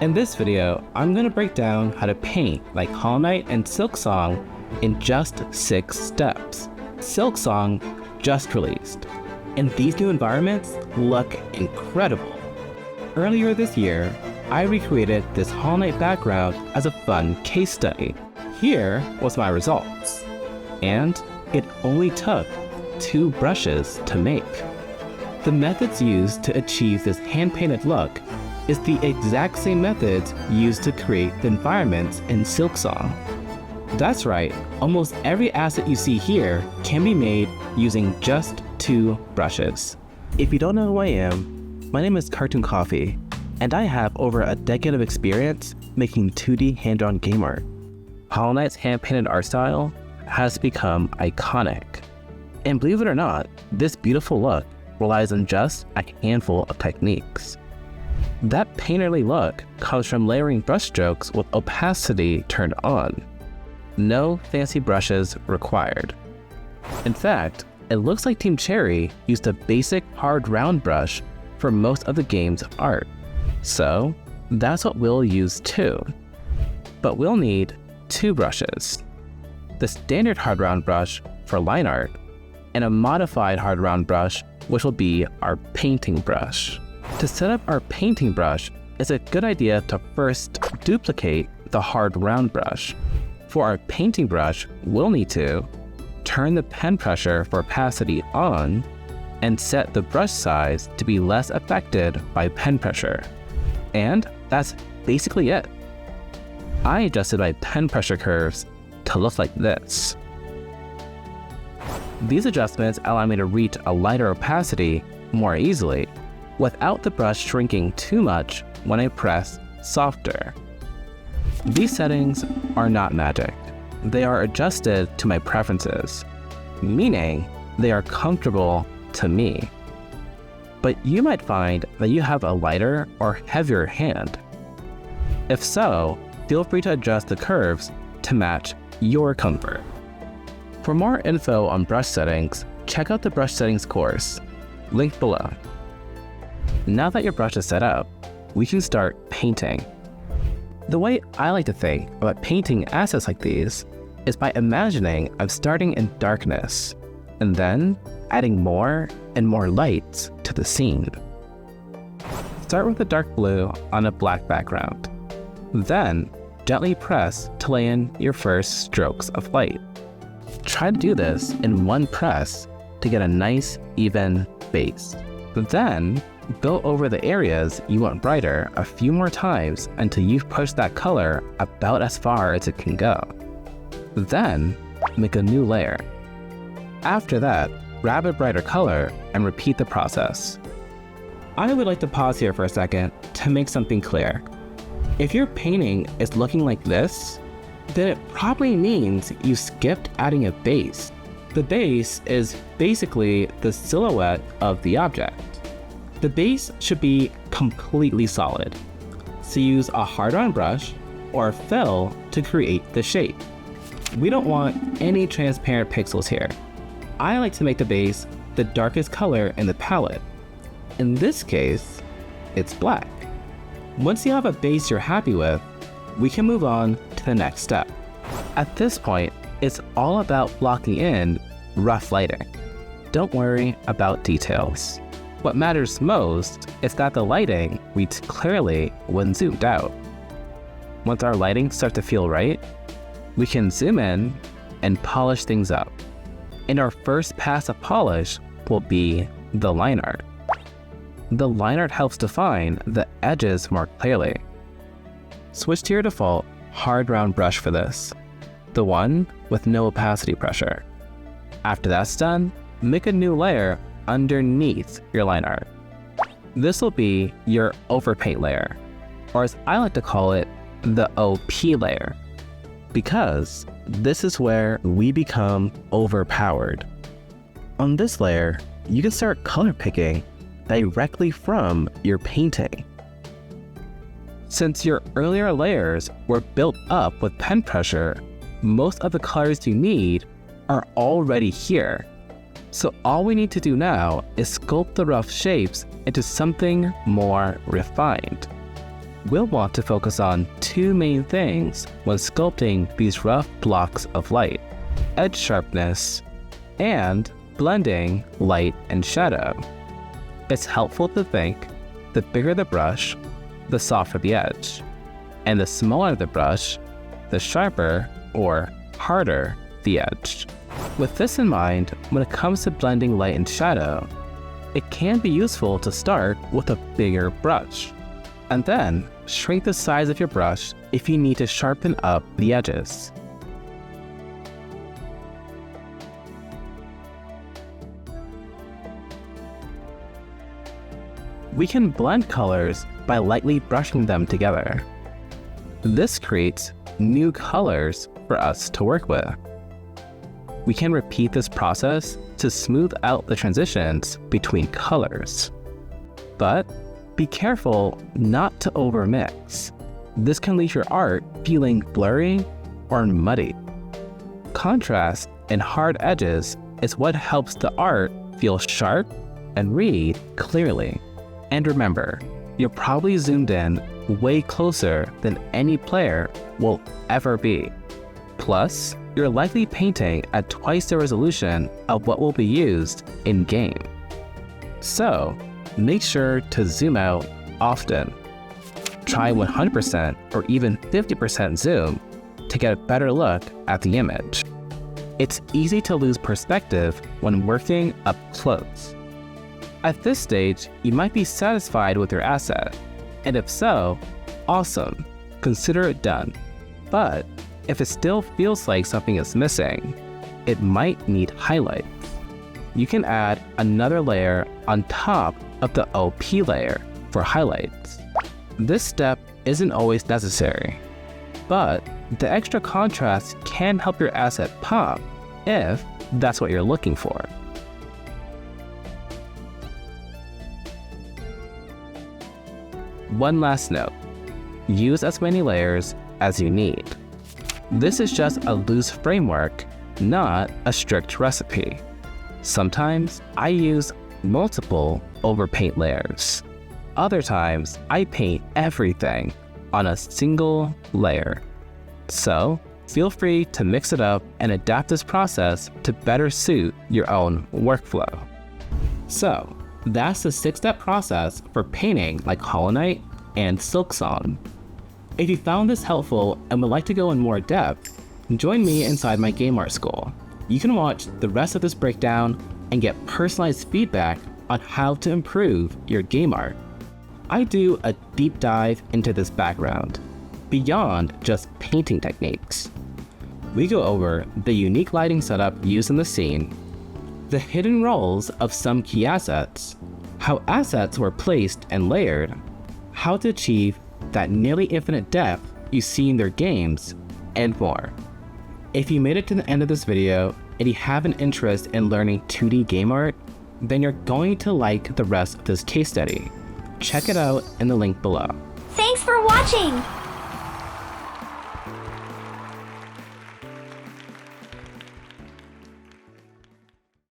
In this video, I'm going to break down how to paint like Hollow Knight and Silksong in just 6 steps. Silksong just released, and these new environments look incredible. Earlier this year, I recreated this Hollow Knight background as a fun case study. Here was my results, and it only took 2 brushes to make. The methods used to achieve this hand-painted look is the exact same methods used to create the environments in Silksong. That's right, almost every asset you see here can be made using just 2 brushes. If you don't know who I am, my name is Cartoon Coffee, and I have over a decade of experience making 2D hand-drawn game art. Hollow Knight's hand-painted art style has become iconic. And believe it or not, this beautiful look relies on just a handful of techniques. That painterly look comes from layering brushstrokes with opacity turned on. No fancy brushes required. In fact, it looks like Team Cherry used a basic hard round brush for most of the game's art. So that's what we'll use too. But we'll need 2 brushes. The standard hard round brush for line art, and a modified hard round brush which will be our painting brush. To set up our painting brush, it's a good idea to first duplicate the hard round brush. For our painting brush, we'll need to turn the pen pressure for opacity on and set the brush size to be less affected by pen pressure. And that's basically it. I adjusted my pen pressure curves to look like this. These adjustments allow me to reach a lighter opacity more easily, without the brush shrinking too much when I press softer. These settings are not magic. They are adjusted to my preferences, meaning they are comfortable to me. But you might find that you have a lighter or heavier hand. If so, feel free to adjust the curves to match your comfort. For more info on brush settings, check out the brush settings course, linked below. Now that your brush is set up, we can start painting. The way I like to think about painting assets like these is by imagining I'm starting in darkness and then adding more and more lights to the scene. Start with a dark blue on a black background. Then gently press to lay in your first strokes of light. Try to do this in one press to get a nice, even base. Then go over the areas you want brighter a few more times until you've pushed that color about as far as it can go. Then make a new layer. After that, grab a brighter color and repeat the process. I would like to pause here for a second to make something clear. If your painting is looking like this, then it probably means you skipped adding a base. The base is basically the silhouette of the object. The base should be completely solid, so use a hard-on brush or fill to create the shape. We don't want any transparent pixels here. I like to make the base the darkest color in the palette. In this case, it's black. Once you have a base you're happy with, we can move on to the next step. At this point, it's all about blocking in rough lighting. Don't worry about details. What matters most is that the lighting reads clearly when zoomed out. Once our lighting starts to feel right, we can zoom in and polish things up. And our first pass of polish will be the line art. The line art helps define the edges more clearly. Switch to your default hard round brush for this, the one with no opacity pressure. After that's done, make a new layer underneath your line art. This will be your overpaint layer, or as I like to call it, the OP layer, because this is where we become overpowered. On this layer, you can start color picking directly from your painting. Since your earlier layers were built up with pen pressure, most of the colors you need are already here. So all we need to do now is sculpt the rough shapes into something more refined. we'll want to focus on two main things when sculpting these rough blocks of light: edge sharpness and blending light and shadow. It's helpful to think the bigger the brush, the softer the edge, and the smaller the brush, the sharper or harder the edge. With this in mind, when it comes to blending light and shadow, it can be useful to start with a bigger brush, and then shrink the size of your brush if you need to sharpen up the edges. We can blend colors by lightly brushing them together. This creates new colors for us to work with. We can repeat this process to smooth out the transitions between colors. But be careful not to overmix. This can leave your art feeling blurry or muddy. Contrast and hard edges is what helps the art feel sharp and read clearly. And remember, you're probably zoomed in way closer than any player will ever be. Plus, you're likely painting at twice the resolution of what will be used in-game. So, make sure to zoom out often. Try 100% or even 50% zoom to get a better look at the image. It's easy to lose perspective when working up close. At this stage, you might be satisfied with your asset, and if so, awesome, consider it done. But if it still feels like something is missing, it might need highlights. You can add another layer on top of the OP layer for highlights. This step isn't always necessary, but the extra contrast can help your asset pop if that's what you're looking for. One last note, use as many layers as you need. This is just a loose framework, not a strict recipe. Sometimes I use multiple overpaint layers. Other times I paint everything on a single layer. So feel free to mix it up and adapt this process to better suit your own workflow. So that's the 6-step process for painting like Hollow Knight and Silksong. If you found this helpful and would like to go in more depth, join me inside my game art school. You can watch the rest of this breakdown and get personalized feedback on how to improve your game art. I do a deep dive into this background, beyond just painting techniques. We go over the unique lighting setup used in the scene, the hidden roles of some key assets, how assets were placed and layered, how to achieve that nearly infinite depth you see in their games, and more. If you made it to the end of this video and you have an interest in learning 2D game art, then you're going to like the rest of this case study. Check it out in the link below. Thanks for watching!